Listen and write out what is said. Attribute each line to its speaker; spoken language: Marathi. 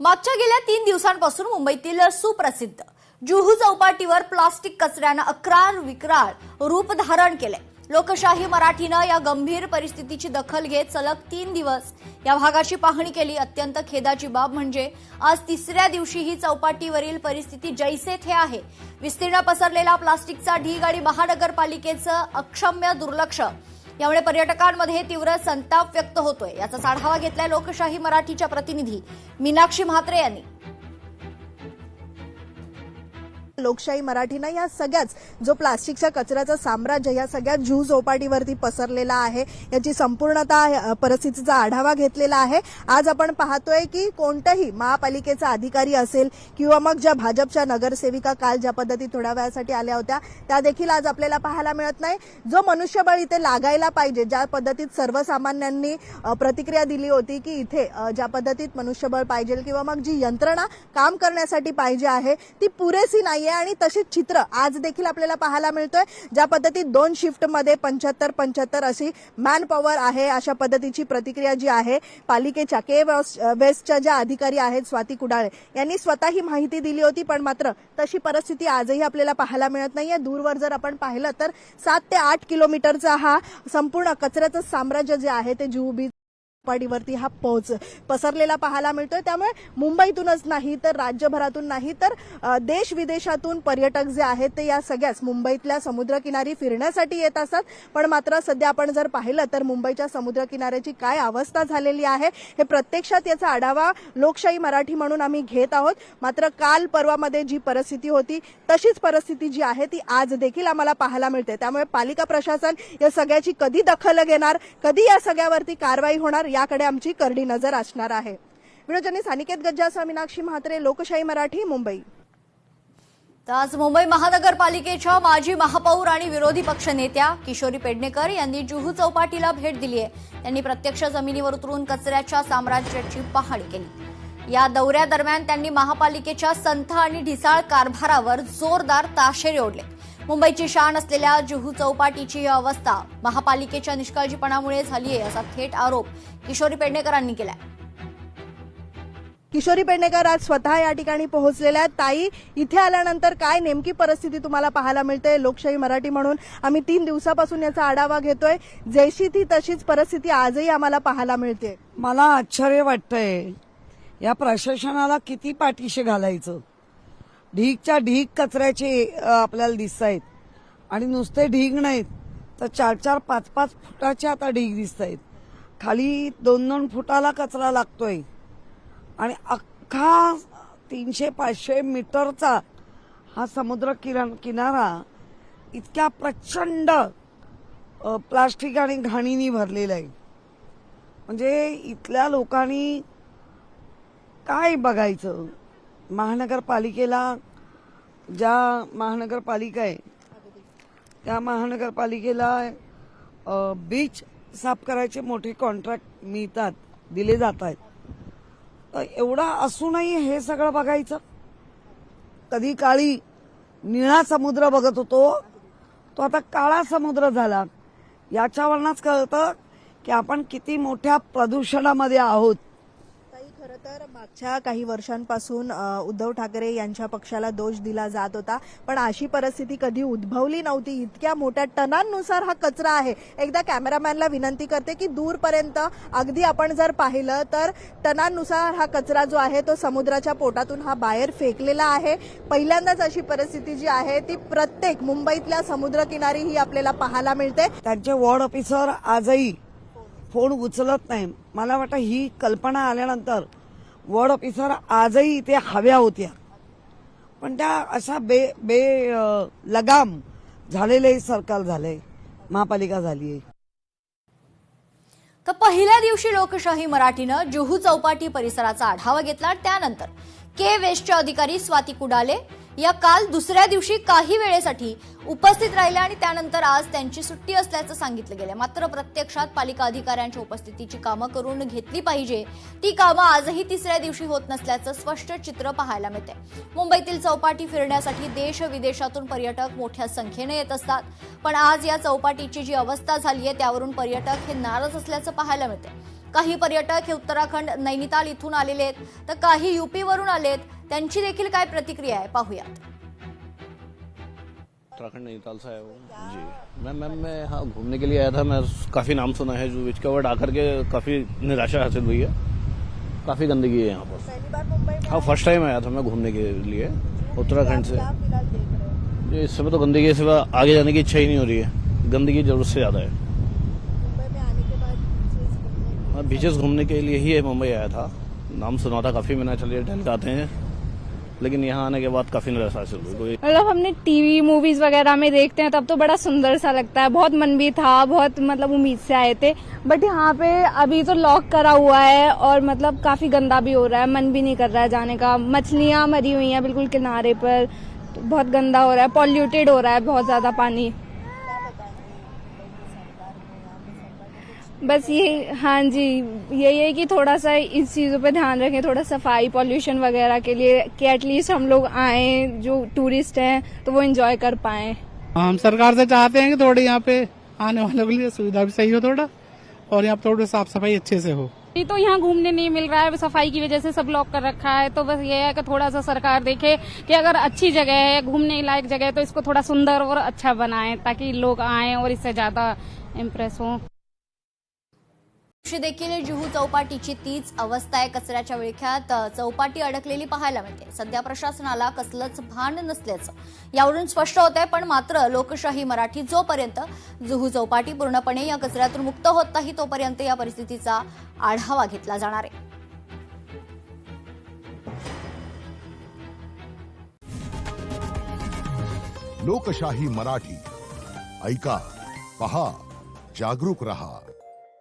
Speaker 1: मागच्या गेल्या 3 दिवसांपासून मुंबईतील सुप्रसिद्ध जुहू चौपाटीवर प्लास्टिक कचऱ्यानं अक्रार विक्राळ रूप धारण केले। लोकशाही मराठीनं या गंभीर परिस्थितीची दखल घेत सलग 3 दिवस या भागाची पाहणी केली। अत्यंत खेदाची बाब म्हणजे आज तिसऱ्या दिवशीही चौपाटीवरील परिस्थिती जैसे थे आहे। विस्तीर्ण पसरलेला प्लास्टिकचा ढीग आणि महानगरपालिकेचं अक्षम्य दुर्लक्ष यामुळे पर्यटकांमध्ये तीव्र संताप व्यक्त होतोय। याचा आढावा घेतलाय लोकशाही मराठीच्या प्रतिनिधी मीनाक्षी म्हात्रे यांनी।
Speaker 2: लोकशाही मराठीनं या सगळ्याच जो प्लास्टिकच्या कचऱ्याचं साम्राज्य या सगळ्या जुहू चौपाटीवरती पसरलेला आहे याची संपूर्णतः परिस्थितीचा आढावा घेतलेला आहे। आज आपण पाहतोय की कोणताही महापालिकेचा अधिकारी असेल किंवा मग ज्या भाजपच्या नगरसेविका काल ज्या पद्धतीत थोड्या वेळासाठी आल्या होत्या त्या देखील आज आपल्याला पाहायला मिळत नाही। जो मनुष्यबळ इथे लागायला पाहिजे, ज्या पद्धतीत सर्वसामान्यांनी प्रतिक्रिया दिली होती की इथे ज्या पद्धतीत मनुष्यबळ पाहिजे किंवा मग जी यंत्रणा काम करण्यासाठी पाहिजे आहे ती पुरेशी नाहीये आणि तशीच चित्र आज देखील आपल्याला पाहायला मिळतोय। ज्या पद्धतीत 2 शिफ्टमध्ये 75-75 अशी मॅन पॉवर आहे अशा पद्धतीची प्रतिक्रिया जी आहे पालिकेच्या के वेस्टच्या ज्या अधिकारी आहेत स्वाती कुडाळे यांनी स्वतः ही माहिती दिली होती, पण मात्र तशी परिस्थिती आजही आपल्याला पाहायला मिळत नाहीये। दूरवर जर आपण पाहिलं तर 7 ते 8 किलोमीटरचा हा संपूर्ण कचऱ्याचं साम्राज्य जे आहे ते जुहू बीच चौपाटीवरती हा पसरलेला पाहायला मिळतोय। त्यामुळे मुंबईतूनच नाही तर राज्यभरातून नाही तर देश विदेशातून पर्यटक जे आहेत ते या सगळ्याच मुंबईतल्या समुद्रकिनारी फिरण्यासाठी येत असतात, पण मात्र सध्या आपण जर पाहिलं तर मुंबईच्या समुद्रकिनाऱ्याची काय अवस्था झालेली आहे हे प्रत्यक्षात याचा आढावा लोकशाही मराठी म्हणून आम्ही घेत आहोत। मात्र काल परवामध्ये जी परिस्थिती होती तशीच परिस्थिती जी आहे ती आज देखील आम्हाला पाहायला मिळते। त्यामुळे पालिका प्रशासन या सगळ्याची कधी दखल घेणार, कधी या सगळ्यावरती कारवाई होणार याकडे आमची करडी नजर असणार आहे। व्हिडिओ जर्नलिस्ट अनिकेत गज्जासह मीनाक्षी म्हात्रे, लोकशाही मराठी, मुंबई।
Speaker 1: तर आज मुंबई महानगरपालिकेच्या माजी महापौर आणि विरोधी पक्षनेत्या किशोरी पेडणेकर यांनी जुहू चौपाटीला भेट दिली आहे। त्यांनी प्रत्यक्ष जमिनीवर उतरून कचऱ्याच्या साम्राज्याची पाहणी केली। या दौऱ्यादरम्यान त्यांनी महापालिकेच्या संथ आणि ढिसाळ कारभारावर जोरदार ताशेरे ओढले। मुंबईची शान असलेल्या जुहू चौपाटीची ही अवस्था महापालिकेच्या निष्काळजीपणामुळे झाली आहे असा थेट आरोप किशोरी पेडणेकरांनी केलाय।
Speaker 2: किशोरी पेडणेकर आज स्वतः या ठिकाणी पोहोचलेल्या आहेत। ताई, इथे आल्यानंतर काय नेमकी परिस्थिती तुम्हाला पाहायला मिळते? लोकशाही मराठी म्हणून आम्ही 3 दिवसापासून याचा आढावा घेतोय, जैशी ती तशीच परिस्थिती आजही आम्हाला पाहायला मिळते।
Speaker 3: मला आश्चर्य वाटतंय या प्रशासनाला किती पाठीशी घालायचं। ढीगच्या ढीग कचऱ्याचे आपल्याला दिसत आहेत आणि नुसते ढीग नाहीत तर 4-4, 5-5 फुटाचे आता ढीग दिसत आहेत। खाली 2-2 फुटाला कचरा लागतोय आणि अख्खा 300-500 मीटरचा हा समुद्र किनारा इतक्या प्रचंड प्लास्टिक आणि घाणीनी भरलेला आहे। म्हणजे इथल्या लोकांनी काय बघायचं? महानगरपालिकेला, ज्या महानगरपालिका आहे त्या महानगरपालिकेला बीच साफ करायचे मोठे कॉन्ट्रॅक्ट मिळतात, दिले जात आहेत, तर एवढा असूनही हे सगळं बघायचं? कधी काळी निळा समुद्र बघत होतो तो आता काळा समुद्र झाला। याच्यावरनच कळतं की आपण किती मोठ्या प्रदूषणामध्ये आहोत।
Speaker 2: खरं तर मागच्या काही वर्षांपासून उद्धव ठाकरे यांच्या पक्षाला दोष दिला जात होता, पण अशी परिस्थिती कधी उद्भवली नव्हती। इतक्या मोठ्या टनांनुसार हा कचरा आहे। एकदा कॅमेरामॅनला विनंती करते की दूरपर्यंत अगदी आपण जर पाहिलं तर टनांनुसार हा कचरा जो आहे तो समुद्राच्या पोटातून हा बाहेर फेकलेला आहे। पहिल्यांदाच अशी परिस्थिती जी आहे ती प्रत्येक मुंबईतल्या समुद्रकिनारी ही आपल्याला पाहायला मिळते।
Speaker 3: त्यांचे वॉर्ड ऑफिसर आजही फोन उचलत नाही। मला वाटतं ही कल्पना आल्यानंतर वॉर्ड ऑफिसर आजही इथे हव्या होत्या, पण त्या अशा लगाम झालेले सरकार झालंय, महापालिका झालीय।
Speaker 1: तर पहिल्या दिवशी लोकशाही मराठीनं जुहू चौपाटी परिसराचा आढावा घेतला। त्यानंतर के वेस्टचे अधिकारी स्वाती कुडाळे या काल दुसऱ्या दिवशी काही वेळेसाठी उपस्थित राहिल्या आणि त्यानंतर आज त्यांची सुट्टी असल्याचं सांगितलं गेलं। मात्र प्रत्यक्षात पालिका अधिकाऱ्यांच्या उपस्थितीची कामं करून घेतली पाहिजे ती कामं आजही तिसऱ्या दिवशी होत नसल्याचं स्पष्ट चित्र पाहायला मिळते। मुंबईतील चौपाटी फिरण्यासाठी देश विदेशातून पर्यटक मोठ्या संख्येने येत असतात, पण आज या चौपाटीची जी अवस्था झाली आहे त्यावरून पर्यटक हे नाराज असल्याचं पाहायला मिळते। काही पर्यटक हे उत्तराखंड नैनिताल इथून आलेले आहेत, तर काही यूपीवरून आलेत. त्यांची देखील काय प्रतिक्रिया आहे पाहूयात.
Speaker 4: उत्तराखंड नैनीताल से आया हूँ जी। मैं यहाँ घूमने के लिए आया था। मैं काफ़ी नाम सुना है जूहू बीच का, बट आकर के काफ़ी निराशा हासिल हुई है। काफ़ी गंदगी है यहाँ पर।
Speaker 2: पहली बार मुंबई में
Speaker 4: हाँ, फर्स्ट टाइम आया था मैं घूमने के लिए उत्तराखंड से।
Speaker 2: क्या फिलहाल देख रहे हो?
Speaker 4: ये इस समय तो गंदगी के सिवा आगे जाने की इच्छा ही नहीं हो रही है। गंदगी जरूरत से ज़्यादा है।
Speaker 2: मुंबई में आने के बाद बीचेस घूमने
Speaker 4: हाँ, बीचेस घूमने के लिए ही मुंबई आया था। नाम सुना था काफ़ी, मैंने चलिए टहल के आते हैं, लेकिन यहाँ आने के बाद काफ़ी निराशा हासिल हुई। कोई
Speaker 5: मतलब हमने टीवी मूवीज वगैरह में देखते हैं तब तो बड़ा सुंदर सा लगता है, बहुत मन भी था, बहुत मतलब उम्मीद से आए थे। बट यहाँ पे अभी तो लॉक करा हुआ है और मतलब काफी गंदा भी हो रहा है, मन भी नहीं कर रहा है जाने का। मछलियाँ मरी हुई हैं बिल्कुल किनारे पर, तो बहुत गंदा हो रहा है, पॉल्यूटेड हो रहा है बहुत ज्यादा पानी। बस यही, हाँ जी, यही है कि थोड़ा सा इस चीजों पे ध्यान रखें, थोड़ा सफाई पॉल्यूशन वगैरह के लिए, कि एटलीस्ट हम लोग आए जो टूरिस्ट हैं तो वो एंजॉय कर पाएं।
Speaker 6: हम सरकार से चाहते हैं कि थोड़ी यहाँ पे आने वालों के लिए सुविधा भी सही हो थोड़ा, और यहाँ पे थोड़ी साफ सफाई अच्छे से हो।
Speaker 5: ये तो यहाँ घूमने नहीं मिल रहा है, सफाई की वजह से सब लॉक कर रखा है। तो बस ये है कि थोड़ा सा सरकार देखे कि अगर अच्छी जगह है, घूमने लायक जगह है, तो इसको थोड़ा सुंदर और अच्छा बनाए ताकि लोग आए और इससे ज्यादा इम्प्रेस हों।
Speaker 1: देखील जुहू चौपाटीची तीच अवस्था आहे. कचऱ्याच्या विळख्यात चौपाटी अडकलेली पाहायला मिळते. सध्या प्रशासनाला कसलंच भान नसल्याचं यावरून स्पष्ट होतंय. पण मात्र लोकशाही मराठी जोपर्यंत जुहू चौपाटी पूर्णपणे या कचऱ्यातून मुक्त होत नाही तोपर्यंत या परिस्थितीचा आढावा घेतला जाणार आहे.
Speaker 7: लोकशाही मराठी ऐका, पहा, जागरूक रहा.